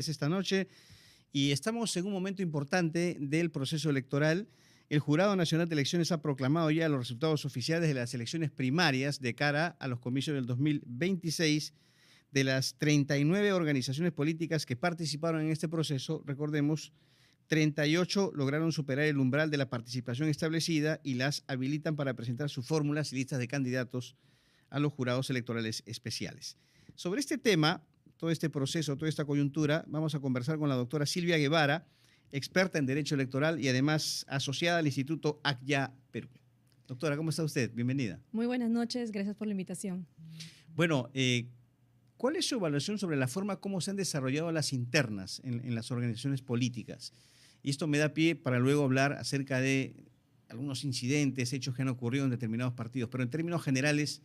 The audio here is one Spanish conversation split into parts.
Esta noche y estamos en un momento importante del proceso electoral. El Jurado Nacional de Elecciones ha proclamado ya los resultados oficiales de las elecciones primarias de cara a los comicios del 2026. De las 39 organizaciones políticas que participaron en este proceso, recordemos, 38 lograron superar el umbral de la participación establecida y las habilitan para presentar sus fórmulas y listas de candidatos a los jurados electorales especiales. Sobre este tema, todo este proceso, toda esta coyuntura, vamos a conversar con la doctora Silvia Guevara, experta en Derecho Electoral y además asociada al Instituto ACYA Perú. Doctora, ¿cómo está usted? Bienvenida. Muy buenas noches, gracias por la invitación. Bueno, ¿cuál es su evaluación sobre la forma como se han desarrollado las internas en las organizaciones políticas? Y esto me da pie para luego hablar acerca de algunos incidentes, hechos que han ocurrido en determinados partidos, pero en términos generales,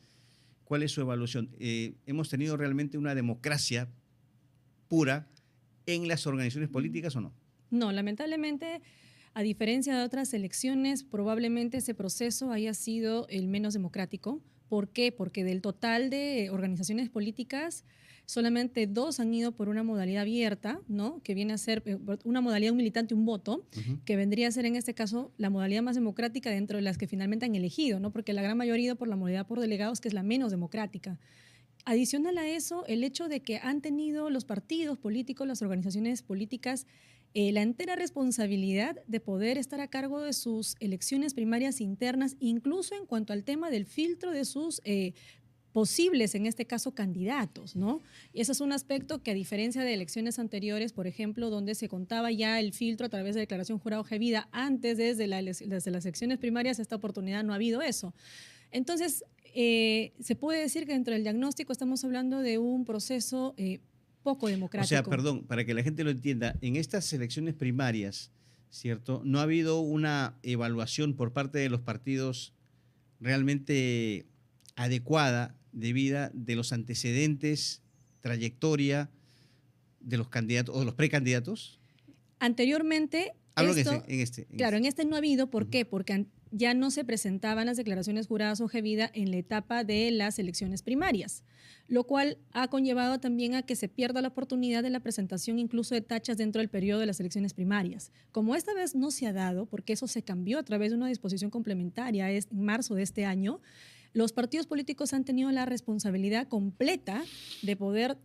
¿cuál es su evaluación? ¿Hemos tenido realmente una democracia pura en las organizaciones políticas o no? No, lamentablemente, a diferencia de otras elecciones, probablemente ese proceso haya sido el menos democrático. ¿Por qué? Porque del total de organizaciones políticas, solamente 2 han ido por una modalidad abierta, ¿no? Que viene a ser una modalidad un militante, un voto, que vendría a ser en este caso la modalidad más democrática dentro de las que finalmente han elegido, ¿no? Porque la gran mayoría ha ido por la modalidad por delegados, que es la menos democrática. Adicional a eso, el hecho de que han tenido los partidos políticos, las organizaciones políticas, la entera responsabilidad de poder estar a cargo de sus elecciones primarias internas, incluso en cuanto al tema del filtro de sus posibles, en este caso, candidatos, ¿no? Y ese es un aspecto que, a diferencia de elecciones anteriores, por ejemplo, donde se contaba ya el filtro a través de declaración jurado hoja de vida, antes, desde las elecciones primarias, esta oportunidad no ha habido eso. Entonces, se puede decir que dentro del diagnóstico estamos hablando de un proceso poco democrático. O sea, perdón, para que la gente lo entienda, en estas elecciones primarias, ¿cierto? No ha habido una evaluación por parte de los partidos realmente adecuada, debida de los antecedentes, trayectoria de los candidatos o de los precandidatos. Anteriormente, hablo en este no ha habido. ¿Por qué? Porque ya no se presentaban las declaraciones juradas hoja de vida en la etapa de las elecciones primarias, lo cual ha conllevado también a que se pierda la oportunidad de la presentación incluso de tachas dentro del periodo de las elecciones primarias. Como esta vez no se ha dado, porque eso se cambió a través de una disposición complementaria en marzo de este año, los partidos políticos han tenido la responsabilidad completa de poder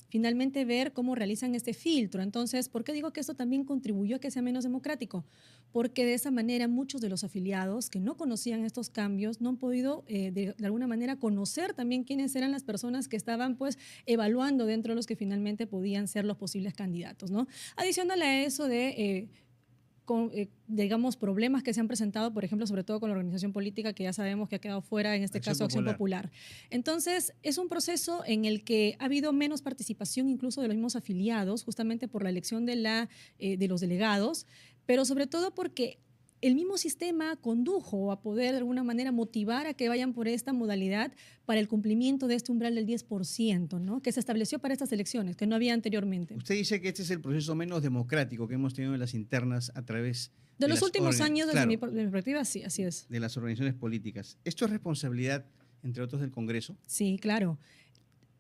finalmente ver cómo realizan este filtro. Entonces, ¿por qué digo que esto también contribuyó a que sea menos democrático? Porque de esa manera muchos de los afiliados que no conocían estos cambios no han podido de alguna manera conocer también quiénes eran las personas que estaban pues evaluando dentro de los que finalmente podían ser los posibles candidatos, ¿no? Adicional a eso de digamos, problemas que se han presentado, por ejemplo, sobre todo con la organización política que ya sabemos que ha quedado fuera, en este caso Acción Popular. Entonces, es un proceso en el que ha habido menos participación incluso de los mismos afiliados, justamente por la elección de los delegados, pero sobre todo porque el mismo sistema condujo a poder de alguna manera motivar a que vayan por esta modalidad para el cumplimiento de este umbral del 10%, ¿no? Que se estableció para estas elecciones, que no había anteriormente. Usted dice que este es el proceso menos democrático que hemos tenido en las internas a través de los últimos años, desde mi perspectiva, sí, así es. De las organizaciones políticas. ¿Esto es responsabilidad, entre otros, del Congreso? Sí, claro.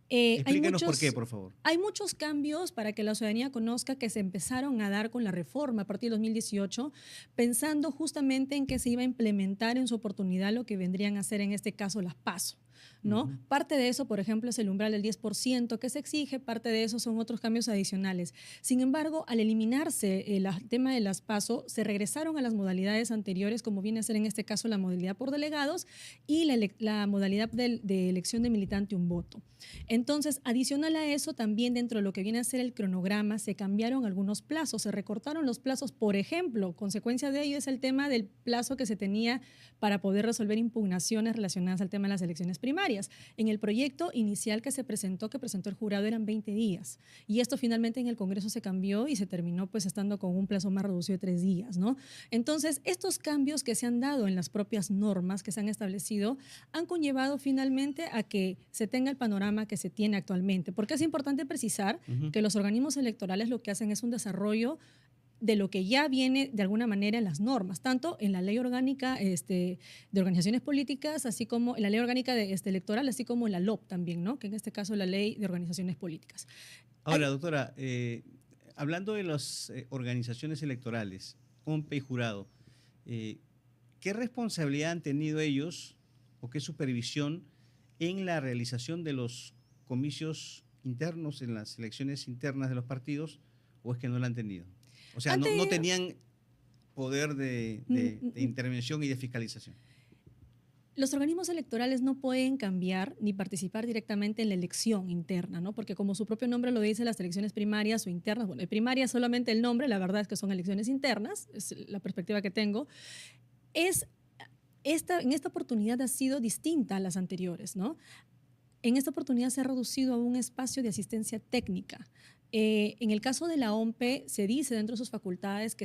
Explíquenos por qué, por favor. Hay muchos cambios para que la ciudadanía conozca que se empezaron a dar con la reforma a partir de 2018, pensando justamente en que se iba a implementar en su oportunidad lo que vendrían a ser en este caso las PASO, ¿no? Parte de eso, por ejemplo, es el umbral del 10% que se exige, parte de eso son otros cambios adicionales. Sin embargo, al eliminarse el tema de las PASO, se regresaron a las modalidades anteriores, como viene a ser en este caso la modalidad por delegados y la modalidad de elección de militante un voto. Entonces, adicional a eso, también dentro de lo que viene a ser el cronograma, se cambiaron algunos plazos, se recortaron los plazos. Por ejemplo, consecuencia de ello es el tema del plazo que se tenía para poder resolver impugnaciones relacionadas al tema de las elecciones primarias. En el proyecto inicial que presentó el jurado eran 20 días y esto finalmente en el Congreso se cambió y se terminó pues estando con un plazo más reducido de 3 días, ¿no? Entonces, estos cambios que se han dado en las propias normas que se han establecido han conllevado finalmente a que se tenga el panorama que se tiene actualmente, porque es importante precisar que los organismos electorales lo que hacen es un desarrollo de lo que ya viene de alguna manera en las normas, tanto en la ley orgánica de organizaciones políticas, así como en la ley orgánica electoral, así como en la LOP también, ¿no? Que en este caso es la ley de organizaciones políticas. Ahora, doctora, hablando de las organizaciones electorales, OMPE y jurado, ¿qué responsabilidad han tenido ellos o qué supervisión en la realización de los comicios internos, en las elecciones internas de los partidos, o es que no la han tenido? O sea, no tenían poder de intervención y de fiscalización. Los organismos electorales no pueden cambiar ni participar directamente en la elección interna, ¿no? Porque como su propio nombre lo dice, las elecciones primarias o internas, bueno, primarias solamente el nombre, la verdad es que son elecciones internas, es la perspectiva que tengo, en esta oportunidad ha sido distinta a las anteriores, ¿no? En esta oportunidad se ha reducido a un espacio de asistencia técnica. En el caso de la OMPE se dice dentro de sus facultades que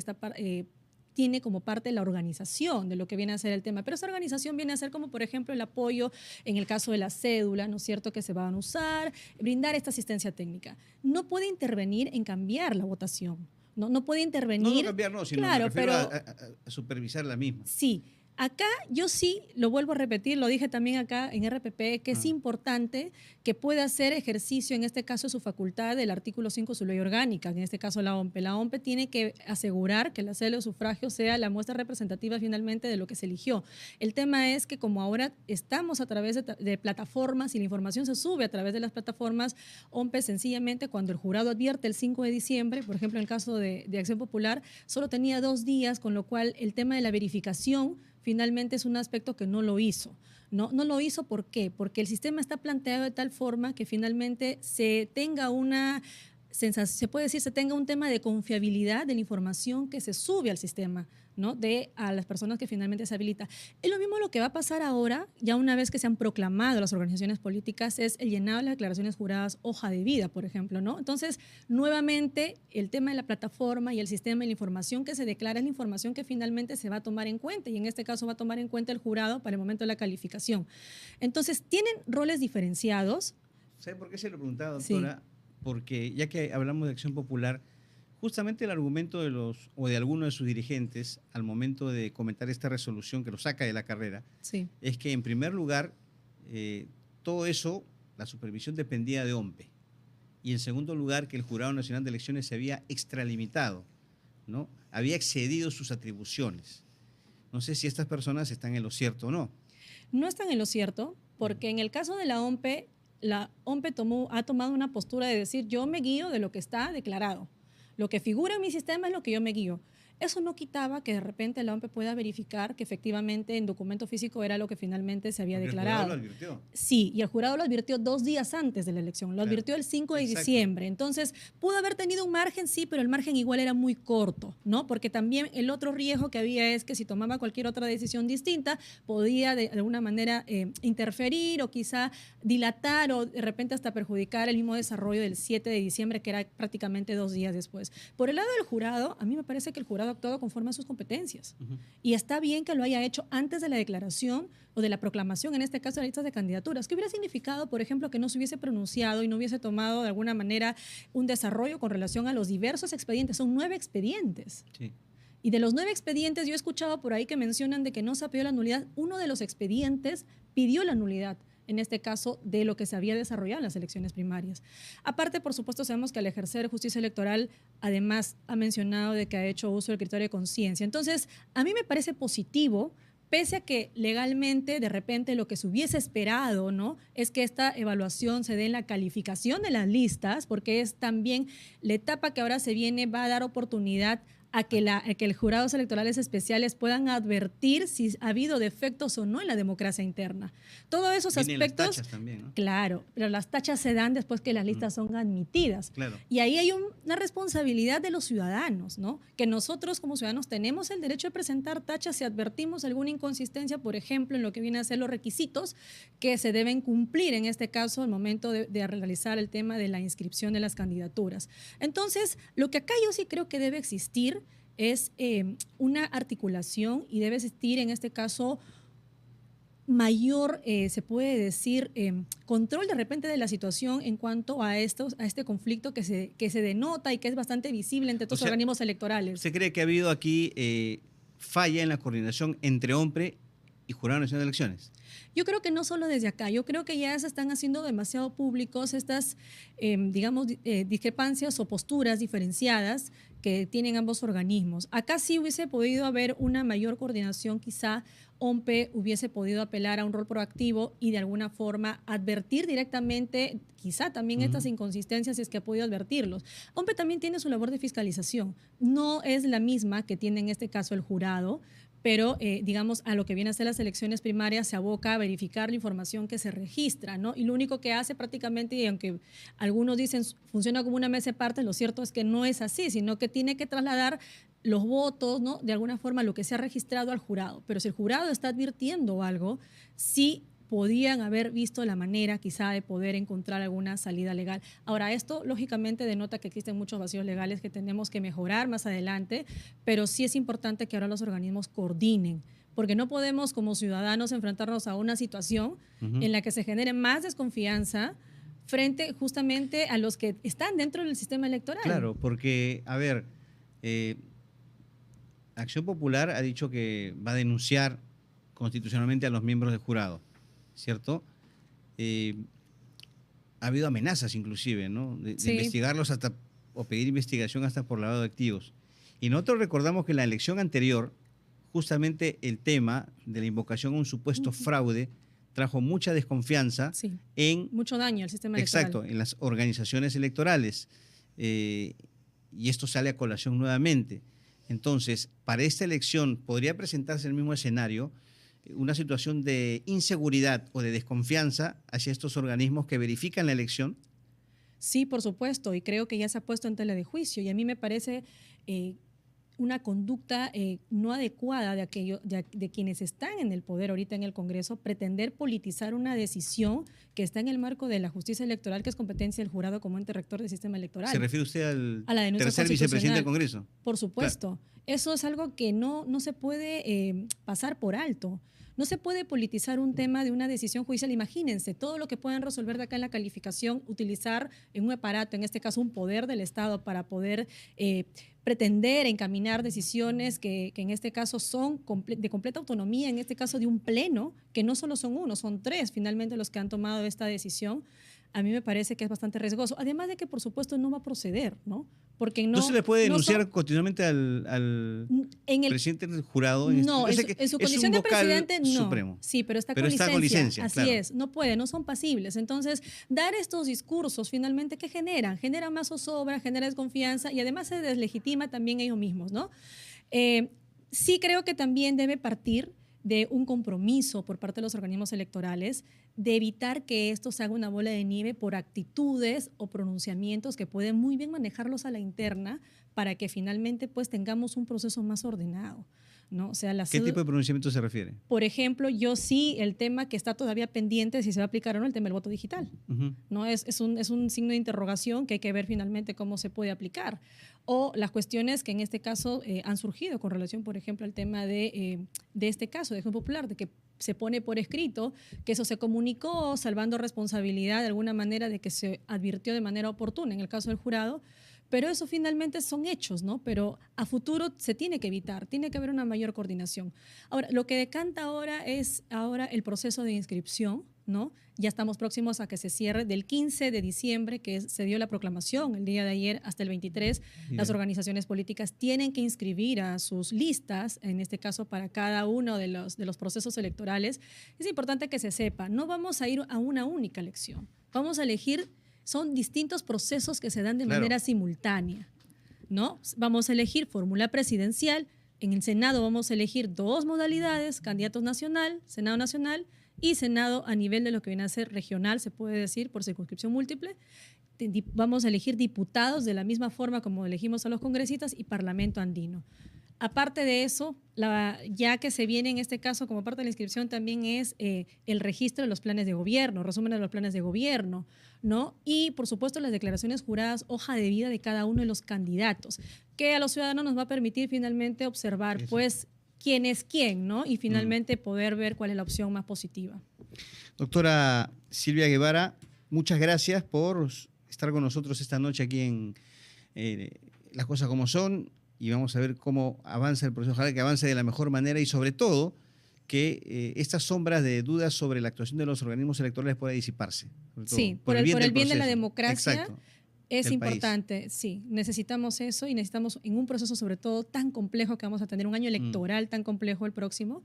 tiene como parte la organización de lo que viene a ser el tema, pero esa organización viene a ser como, por ejemplo, el apoyo en el caso de la cédula, ¿no es cierto?, que se van a usar, brindar esta asistencia técnica. No puede intervenir en cambiar la votación, no puede intervenir. No cambiar, no, sino claro, me refiero pero a supervisar la misma. sí. Acá yo sí, lo vuelvo a repetir, lo dije también acá en RPP, que es importante que pueda hacer ejercicio, en este caso su facultad del artículo 5 de su ley orgánica, en este caso la OMPE. La OMPE tiene que asegurar que la cédula de sufragio sea la muestra representativa finalmente de lo que se eligió. El tema es que como ahora estamos a través de plataformas y la información se sube a través de las plataformas, OMPE sencillamente cuando el jurado advierte el 5 de diciembre, por ejemplo en el caso de Acción Popular, solo tenía 2 días, con lo cual el tema de la verificación finalmente es un aspecto que no lo hizo. No lo hizo, ¿por qué? Porque el sistema está planteado de tal forma que finalmente se tenga una sensación, se puede decir, se tenga un tema de confiabilidad de la información que se sube al sistema, ¿no? A las personas que finalmente se habilita. Es lo mismo lo que va a pasar ahora, ya una vez que se han proclamado las organizaciones políticas, es el llenado de las declaraciones juradas hoja de vida, por ejemplo, ¿no? Entonces, nuevamente, el tema de la plataforma y el sistema y la información que se declara es la información que finalmente se va a tomar en cuenta, y en este caso va a tomar en cuenta el jurado para el momento de la calificación. Entonces, tienen roles diferenciados. ¿Sabe por qué se lo preguntaba, doctora? Sí. Porque ya que hablamos de Acción Popular, justamente el argumento de algunos de sus dirigentes al momento de comentar esta resolución que lo saca de la carrera, sí, es que en primer lugar todo eso, la supervisión dependía de OMPE, y en segundo lugar que el Jurado Nacional de Elecciones se había extralimitado, ¿no? Había excedido sus atribuciones. No sé si estas personas están en lo cierto o no. No están en lo cierto, porque en el caso de la OMPE ha tomado una postura de decir, yo me guío de lo que está declarado. Lo que figura en mi sistema es lo que yo me guío. Eso no quitaba que de repente la OMPE pueda verificar que efectivamente en documento físico era lo que finalmente se había declarado. ¿El jurado lo advirtió? Sí, y el jurado lo advirtió 2 días antes de la elección, lo advirtió el 5 de diciembre. Entonces, pudo haber tenido un margen, sí, pero el margen igual era muy corto, ¿no? Porque también el otro riesgo que había es que si tomaba cualquier otra decisión distinta, podía de alguna manera interferir o quizá dilatar o de repente hasta perjudicar el mismo desarrollo del 7 de diciembre, que era prácticamente 2 días después. Por el lado del jurado, a mí me parece que el jurado ha actuado conforme a sus competencias. Y está bien que lo haya hecho antes de la declaración o de la proclamación, en este caso de las listas de candidaturas. ¿Qué hubiera significado, por ejemplo, que no se hubiese pronunciado y no hubiese tomado de alguna manera un desarrollo con relación a los diversos expedientes? Son 9 expedientes. Sí. Y de los 9 expedientes, yo he escuchado por ahí que mencionan de que no se pidió la nulidad. Uno de los expedientes pidió la nulidad, en este caso, de lo que se había desarrollado en las elecciones primarias. Aparte, por supuesto, sabemos que al ejercer justicia electoral, además ha mencionado de que ha hecho uso del criterio de conciencia. Entonces, a mí me parece positivo, pese a que legalmente, de repente, lo que se hubiese esperado, ¿no?, es que esta evaluación se dé en la calificación de las listas, porque es también la etapa que ahora se viene, va a dar oportunidad a que los jurados electorales especiales puedan advertir si ha habido defectos o no en la democracia interna. Todos esos aspectos, las tachas también, ¿no? Claro, pero las tachas se dan después que las listas son admitidas. Claro. Y ahí hay una responsabilidad de los ciudadanos, ¿no? Que nosotros como ciudadanos tenemos el derecho de presentar tachas si advertimos alguna inconsistencia, por ejemplo, en lo que viene a ser los requisitos que se deben cumplir, en este caso, al momento de realizar el tema de la inscripción de las candidaturas. Entonces, lo que acá yo sí creo que debe existir es una articulación, y debe existir en este caso mayor, se puede decir, control de repente de la situación en cuanto a este conflicto que se denota y que es bastante visible entre todos los organismos electorales. ¿Se cree que ha habido aquí falla en la coordinación entre OMPE y Jurado Nacional de Elecciones? Yo creo que no solo desde acá, yo creo que ya se están haciendo demasiado públicos estas, digamos, discrepancias o posturas diferenciadas que tienen ambos organismos. Acá sí hubiese podido haber una mayor coordinación, quizá OMPE hubiese podido apelar a un rol proactivo y de alguna forma advertir directamente, quizá también estas inconsistencias, si es que ha podido advertirlos. OMPE también tiene su labor de fiscalización, no es la misma que tiene en este caso el jurado, pero digamos a lo que viene a ser las elecciones primarias se aboca a verificar la información que se registra, ¿no? Y lo único que hace prácticamente, y aunque algunos dicen funciona como una mesa de partes, lo cierto es que no es así, sino que tiene que trasladar los votos, ¿no? De alguna forma lo que se ha registrado al jurado. Pero si el jurado está advirtiendo algo, sí podían haber visto la manera quizá de poder encontrar alguna salida legal. Ahora, esto lógicamente denota que existen muchos vacíos legales que tenemos que mejorar más adelante, pero sí es importante que ahora los organismos coordinen, porque no podemos como ciudadanos enfrentarnos a una situación en la que se genere más desconfianza frente justamente a los que están dentro del sistema electoral. Claro, porque, a ver, Acción Popular ha dicho que va a denunciar constitucionalmente a los miembros del jurado, ¿cierto? Ha habido amenazas inclusive, ¿no? De investigarlos hasta, o pedir investigación hasta por lavado de activos. Y nosotros recordamos que en la elección anterior, justamente el tema de la invocación a un supuesto fraude trajo mucha desconfianza en... mucho daño al sistema electoral. Exacto, en las organizaciones electorales. Y esto sale a colación nuevamente. Entonces, para esta elección, ¿podría presentarse el mismo escenario? Una situación de inseguridad o de desconfianza hacia estos organismos que verifican la elección? Sí, por supuesto, y creo que ya se ha puesto en tela de juicio, y a mí me parece una conducta no adecuada de quienes están en el poder ahorita en el Congreso, pretender politizar una decisión que está en el marco de la justicia electoral, que es competencia del jurado como ente rector del sistema electoral. ¿Se refiere usted al a la tercer vicepresidente del Congreso? Por supuesto. Claro. Eso es algo que no se puede pasar por alto. No se puede politizar un tema de una decisión judicial. Imagínense todo lo que puedan resolver de acá en la calificación, utilizar en un aparato, en este caso un poder del Estado, para poder pretender encaminar decisiones que en este caso son de completa autonomía, en este caso de un pleno, que no solo son uno, son tres finalmente los que han tomado esta decisión. A mí me parece que es bastante riesgoso. Además de que, por supuesto, no va a proceder, ¿no? Porque no se le puede denunciar continuamente al presidente del jurado. No, en su condición de presidente, no. Supremo. Sí, pero está con licencia. Así claro. es, no puede, no son pasibles. Entonces, dar estos discursos finalmente, ¿qué generan? Genera más zozobra, genera desconfianza y además se deslegitima también ellos mismos, ¿no? Sí creo que también debe partir de un compromiso por parte de los organismos electorales de evitar que esto se haga una bola de nieve por actitudes o pronunciamientos que pueden muy bien manejarlos a la interna para que finalmente pues tengamos un proceso más ordenado, ¿no? O sea, ¿Qué tipo de pronunciamiento se refiere? Por ejemplo, yo sí, el tema que está todavía pendiente, si se va a aplicar o no, el tema del voto digital. ¿No? Es un signo de interrogación que hay que ver finalmente cómo se puede aplicar. O las cuestiones que en este caso han surgido con relación, por ejemplo, al tema de este caso de Acción Popular, de que se pone por escrito que eso se comunicó, salvando responsabilidad de alguna manera de que se advirtió de manera oportuna en el caso del jurado, pero eso finalmente son hechos, ¿no? Pero a futuro se tiene que evitar, tiene que haber una mayor coordinación. Ahora, lo que decanta ahora es el proceso de inscripción, ¿no? Ya estamos próximos a que se cierre del 15 de diciembre, que se dio la proclamación el día de ayer, hasta el 23. Bien. Las organizaciones políticas tienen que inscribir a sus listas, en este caso para cada uno de los procesos electorales. Es importante que se sepa, no vamos a ir a una única elección, vamos a elegir, son distintos procesos que se dan de manera simultánea, ¿no? Vamos a elegir fórmula presidencial, en el Senado vamos a elegir dos modalidades, candidatos nacional, Senado nacional, y Senado a nivel de lo que viene a ser regional, se puede decir, por circunscripción múltiple. Vamos a elegir diputados de la misma forma como elegimos a los congresistas y Parlamento andino. Aparte de eso, ya que se viene en este caso como parte de la inscripción también es el registro de los planes de gobierno, resumen de los planes de gobierno, ¿no? Y por supuesto las declaraciones juradas, hoja de vida de cada uno de los candidatos, que a los ciudadanos nos va a permitir finalmente observar, pues, quién es quién, ¿no? Y finalmente poder ver cuál es la opción más positiva. Doctora Silvia Guevara, muchas gracias por estar con nosotros esta noche aquí en Las Cosas Como Son, y vamos a ver cómo avanza el proceso. Ojalá que avance de la mejor manera y sobre todo que estas sombras de dudas sobre la actuación de los organismos electorales pueda disiparse. Sí, por el bien del de la proceso. democracia. Exacto. Es Del país. importante, sí, necesitamos eso y necesitamos en un proceso sobre todo tan complejo que vamos a tener, un año electoral tan complejo el próximo,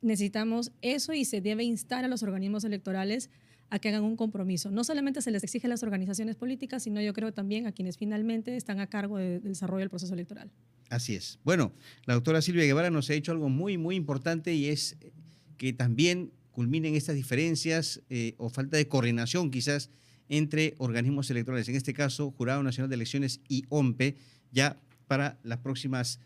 necesitamos eso y se debe instar a los organismos electorales a que hagan un compromiso. No solamente se les exige a las organizaciones políticas, sino yo creo también a quienes finalmente están a cargo del desarrollo del proceso electoral. Así es. Bueno, la doctora Silvia Guevara nos ha dicho algo muy, muy importante y es que también culminen estas diferencias o falta de coordinación quizás entre organismos electorales, en este caso Jurado Nacional de Elecciones y OMPE, ya para las próximas